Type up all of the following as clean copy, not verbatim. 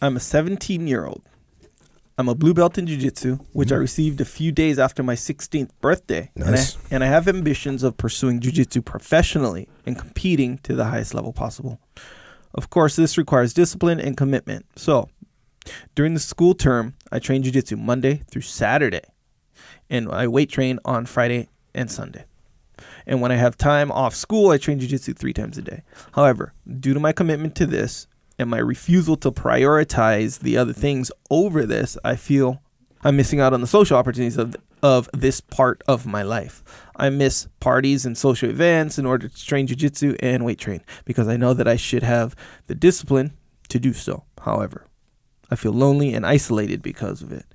I'm a 17-year-old. I'm a blue belt in jiu-jitsu, which I received a few days after my 16th birthday. Nice. And I have ambitions of pursuing jiu-jitsu professionally and competing to the highest level possible. Of course, this requires discipline and commitment. So, during the school term, I train jiu-jitsu Monday through Saturday, and I weight train on Friday and Sunday. And when I have time off school, I train jiu-jitsu 3 times a day. However, due to my commitment to this and my refusal to prioritize the other things over this, I feel I'm missing out on the social opportunities of this part of my life. I miss parties and social events in order to train jiu-jitsu and weight train because I know that I should have the discipline to do so. However, I feel lonely and isolated because of it.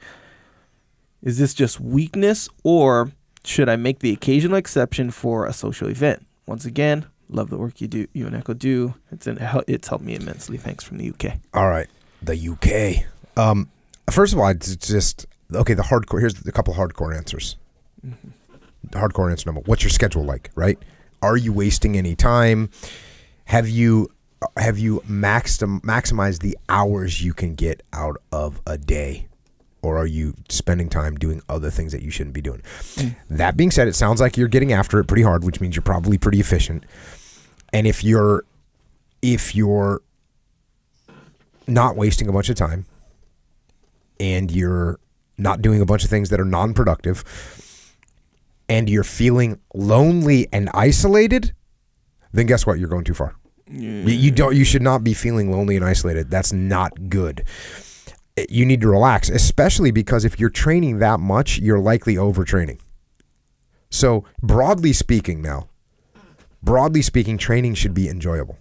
Is this just weakness, or should I make the occasional exception for a social event? Once again, love the work you and Echo do. It's helped me immensely. Thanks from the UK. All right, the UK. First of all, it's just okay. The hardcore. Here's a couple hardcore answers. The hardcore answer number: what's your schedule like? Right? Are you wasting any time? Have you maximized the hours you can get out of a day? Or are you spending time doing other things that you shouldn't be doing? That being said, it sounds like you're getting after it pretty hard, which means you're probably pretty efficient. And if you're not wasting a bunch of time and you're not doing a bunch of things that are non-productive and you're feeling lonely and isolated, then guess what? You're going too far. You should not be feeling lonely and isolated. That's not good. You need to relax, especially because if you're training that much, you're likely overtraining. So broadly speaking, training should be enjoyable.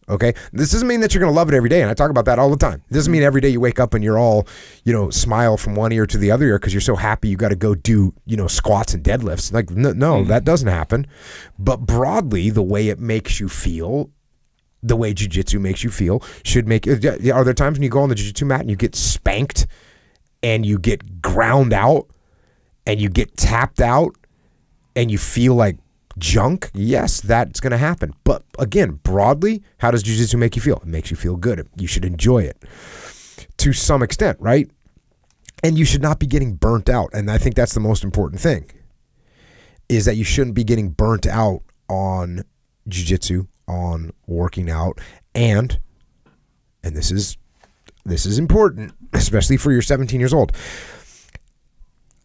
Okay? This doesn't mean that you're going to love it every day, and I talk about that all the time. It doesn't mean every day you wake up and you're all, smile from one ear to the other ear because you're so happy you got to go do, squats and deadlifts. Like, no, that doesn't happen. But broadly, the way it makes you feel, the way jiu-jitsu makes you feel should make. Are there times when you go on the jiu-jitsu mat and you get spanked and you get ground out and you get tapped out and you feel like junk? Yes, that's going to happen. But again, broadly, how does jiu-jitsu make you feel? It makes you feel good. You should enjoy it to some extent, right? And you should not be getting burnt out. And I think that's the most important thing, is that you shouldn't be getting burnt out on jiu-jitsu, on working out, and this is important, especially for your 17 years old.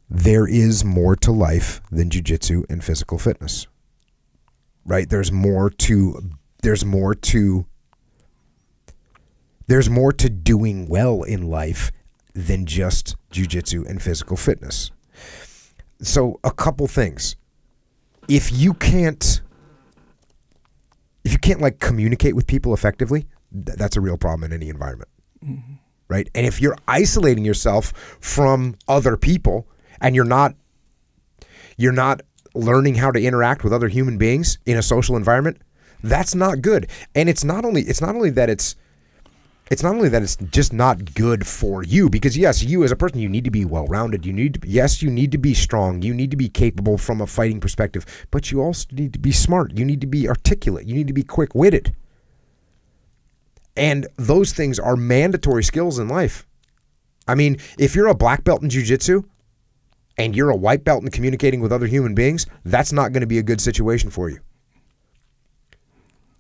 There is more to life than jiu-jitsu and physical fitness, right? There's more to doing well in life than just jiu-jitsu and physical fitness. So a couple things. If you can't like communicate with people effectively, that's a real problem in any environment, right? And if you're isolating yourself from other people and you're not learning how to interact with other human beings in a social environment, that's not good. And it's not only that it's just not good for you, because yes, you as a person, you need to be well-rounded. You need to be strong. You need to be capable from a fighting perspective, but you also need to be smart. You need to be articulate. You need to be quick-witted. And those things are mandatory skills in life. I mean, if you're a black belt in jiu-jitsu and you're a white belt in communicating with other human beings, that's not going to be a good situation for you.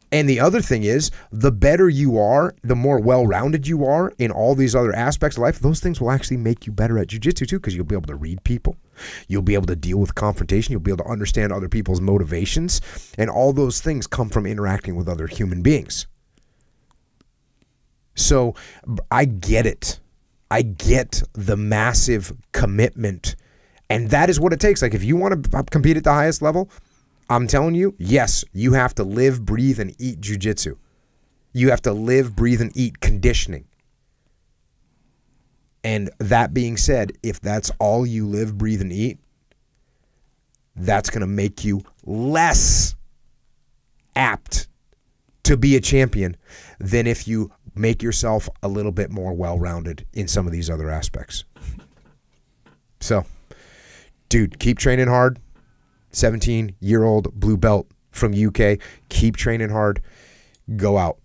And the other thing is, the better you are, the more well-rounded you are in all these other aspects of life, those things will actually make you better at jiu-jitsu too, because you'll be able to read people. You'll be able to deal with confrontation. You'll be able to understand other people's motivations. And all those things come from interacting with other human beings. So I get it. I get the massive commitment. And that is what it takes. Like, if you want to compete at the highest level, I'm telling you, yes, you have to live, breathe, and eat jiu-jitsu. You have to live, breathe, and eat conditioning. And that being said, if that's all you live, breathe, and eat, that's going to make you less apt to be a champion than if you make yourself a little bit more well-rounded in some of these other aspects. So, dude, keep training hard. 17-year-old blue belt from UK. Keep training hard. Go out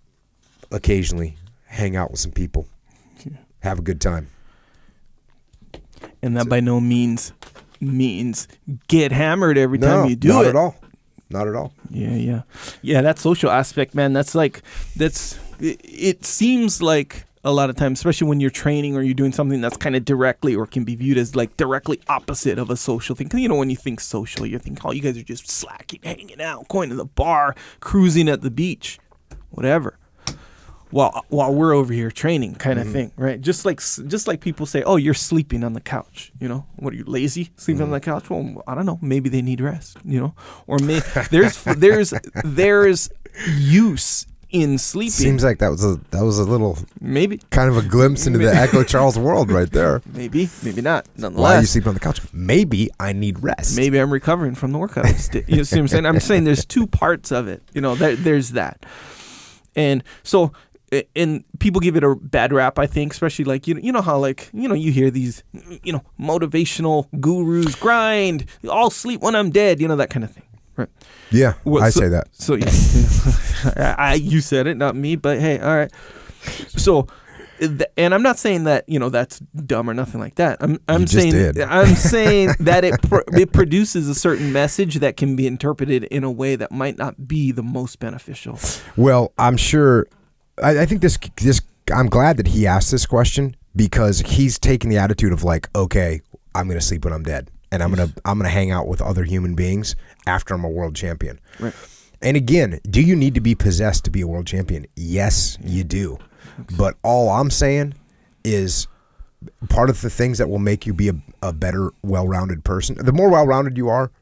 occasionally. Hang out with some people. have a good time. And that by no means get hammered every time you do it. Not at all. Not at all. Yeah. That social aspect, man. It seems like a lot of times, especially when you're training or you're doing something that's kind of directly or can be viewed as like directly opposite of a social thing. 'Cause, you know, when you think social, you think, oh, you guys are just slacking, hanging out, going to the bar, cruising at the beach, whatever. While we're over here training, kind of thing, right? Just like people say, oh, you're sleeping on the couch. You know, what are you, lazy, sleeping on the couch? Well, I don't know. Maybe they need rest. You know, or there's use in sleeping. Seems like that was a little maybe kind of a glimpse into the Echo Charles world right there. Maybe not. Nonetheless, why are you sleeping on the couch? Maybe I need rest. Maybe I'm recovering from the workout. You see what I'm saying? I'm saying there's two parts of it. You know, there's that, and so. And people give it a bad rap, I think, especially like, you know how like, you know, you hear these, you know, motivational gurus, grind, I'll sleep when I'm dead, you know, that kind of thing. Right. Yeah, I say that. So yeah, you said it, not me, but hey, all right. So, and I'm not saying that, you know, that's dumb or nothing like that. I'm saying that it produces a certain message that can be interpreted in a way that might not be the most beneficial. Well, I'm sure. I think this. I'm glad that he asked this question because he's taking the attitude of like, okay, I'm gonna sleep when I'm dead, and I'm gonna hang out with other human beings after I'm a world champion. Right. And again, do you need to be possessed to be a world champion? Yes, you do. But all I'm saying is part of the things that will make you be a better, well-rounded person. The more well-rounded you are,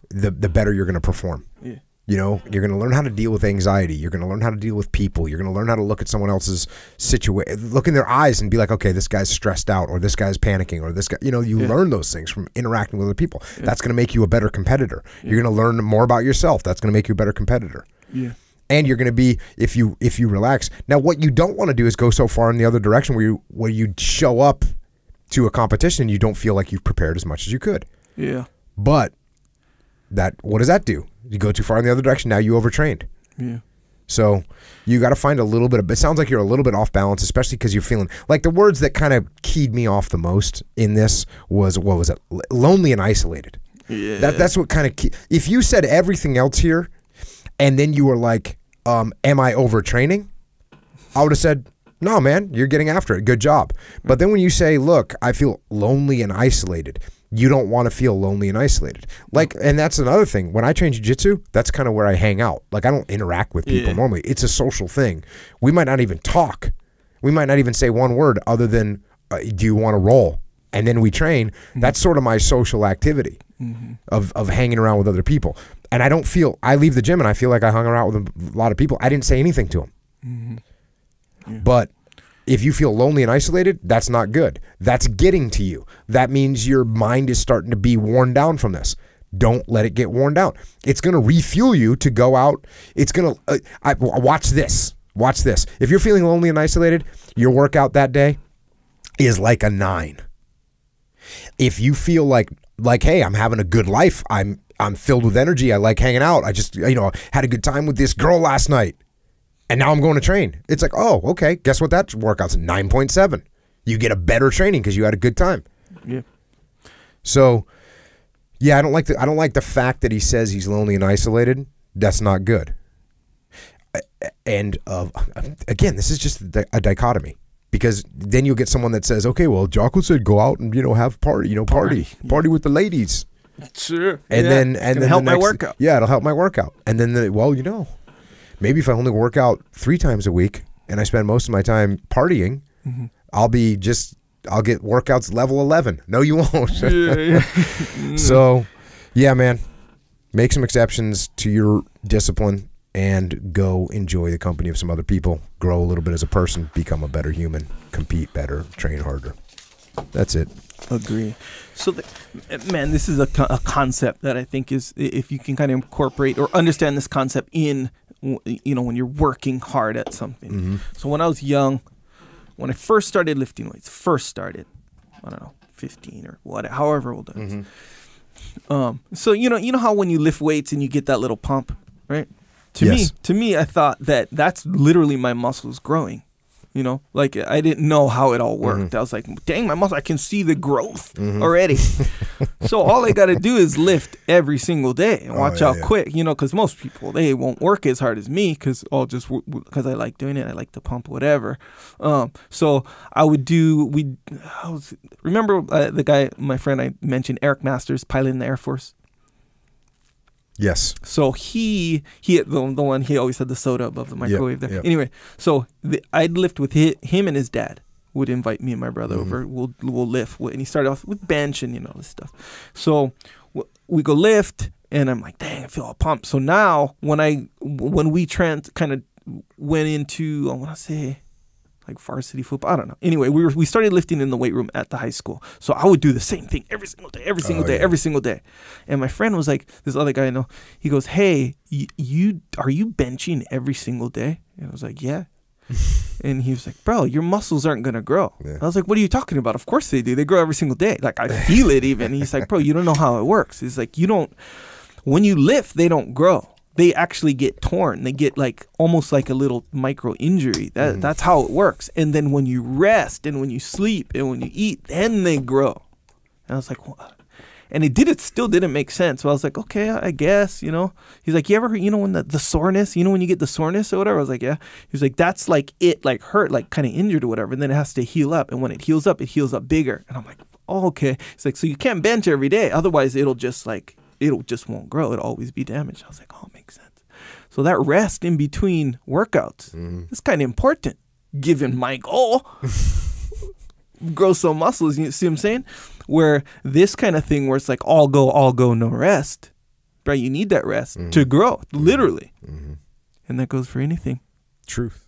the better you're gonna perform. Yeah. You know, you're going to learn how to deal with anxiety. You're going to learn how to deal with people. You're going to learn how to look at someone else's situation, look in their eyes and be like, okay, this guy's stressed out or this guy's panicking or this guy, you know, you learn those things from interacting with other people. Yeah. That's going to make you a better competitor. Yeah. You're going to learn more about yourself. That's going to make you a better competitor. Yeah. And you're going to be, if you relax. Now, what you don't want to do is go so far in the other direction where you show up to a competition and you don't feel like you've prepared as much as you could. Yeah. But what does that do? You go too far in the other direction. Now you overtrained. Yeah. So you got to find a little bit of. It sounds like you're a little bit off balance, especially because you're feeling like the words that kind of keyed me off the most in this was what was it? Lonely and isolated. Yeah. That's what kind of. If you said everything else here, and then you were like, "Am I overtraining?" I would have said, "No, man, you're getting after it. Good job." But then when you say, "Look, I feel lonely and isolated." You don't want to feel lonely and isolated. Like, and that's another thing. When I train jiu-jitsu, that's kind of where I hang out. Like, I don't interact with people normally. It's a social thing. We might not even talk. We might not even say one word other than, do you want to roll? And then we train. That's sort of my social activity of hanging around with other people. And I leave the gym and I feel like I hung around with a lot of people. I didn't say anything to them. But if you feel lonely and isolated, that's not good. That's getting to you. That means your mind is starting to be worn down from this. Don't let it get worn down. It's going to refuel you to go out. It's going to, watch this. Watch this. If you're feeling lonely and isolated, your workout that day is like a 9. If you feel like, hey, I'm having a good life. I'm filled with energy. I like hanging out. I just, had a good time with this girl last night. And now I'm going to train. It's like, oh, okay. Guess what? That workout's 9.7. You get a better training because you had a good time. Yeah. So, yeah, I don't like the fact that he says he's lonely and isolated. That's not good. And again, this is just a dichotomy because then you'll get someone that says, okay, well, Jocko said go out and have party with the ladies. Sure. And then help my workout. Yeah, it'll help my workout. And then maybe if I only work out 3 times a week and I spend most of my time partying, I'll get workouts level 11. No, you won't. So, yeah, man, make some exceptions to your discipline and go enjoy the company of some other people, grow a little bit as a person, become a better human, compete better, train harder. That's it. Agree. So, man, this is a concept that I think is, if you can kind of incorporate or understand this concept in when you're working hard at something. So when I was young, when I first started lifting weights, I don't know, 15 or whatever, however old I was. So you know how when you lift weights and you get that little pump, right? To me, I thought that's literally my muscles growing. You know, like I didn't know how it all worked. I was like, dang, my muscle, I can see the growth already. So all I got to do is lift every single day and watch how quick, you know, because most people, they won't work as hard as me because I like doing it. I like to pump whatever. So I would do, remember the guy, my friend I mentioned, Eric Masters, pilot in the Air Force? Yes. So the one, he always had the soda above the microwave there. Yep. Anyway, so I'd lift with him and his dad would invite me and my brother over. We'll lift. And he started off with bench and, you know, this stuff. So we go lift and I'm like, dang, I feel all pumped. So now when we kind of went into, I want to say, like varsity football, I don't know. Anyway, we started lifting in the weight room at the high school. So I would do the same thing every single day, every single day. And my friend was like, this other guy I know, he goes, hey, are you benching every single day? And I was like, yeah. And he was like, bro, your muscles aren't going to grow. Yeah. I was like, what are you talking about? Of course they do. They grow every single day. Like I feel it even. He's like, bro, you don't know how it works. He's like, when you lift, they don't grow. They actually get torn. They get like almost like a little micro injury. That's how it works. And then when you rest and when you sleep and when you eat, then they grow. And I was like, what? And it still didn't make sense. So I was like, okay, I guess, you know. He's like, you ever, you know, when the soreness, you know, when you get the soreness or whatever? I was like, yeah. He was like, that's like it, like hurt, like kind of injured or whatever. And then it has to heal up. And when it heals up bigger. And I'm like, oh, okay. He's like, so you can't bench every day. Otherwise, it'll just won't grow. It'll always be damaged. I was like, oh, makes sense. So that rest in between workouts is kind of important given my goal. Grow some muscles. You see what I'm saying? Where this kind of thing where it's like all go, no rest. Right? You need that rest to grow, literally. And that goes for anything. Truth.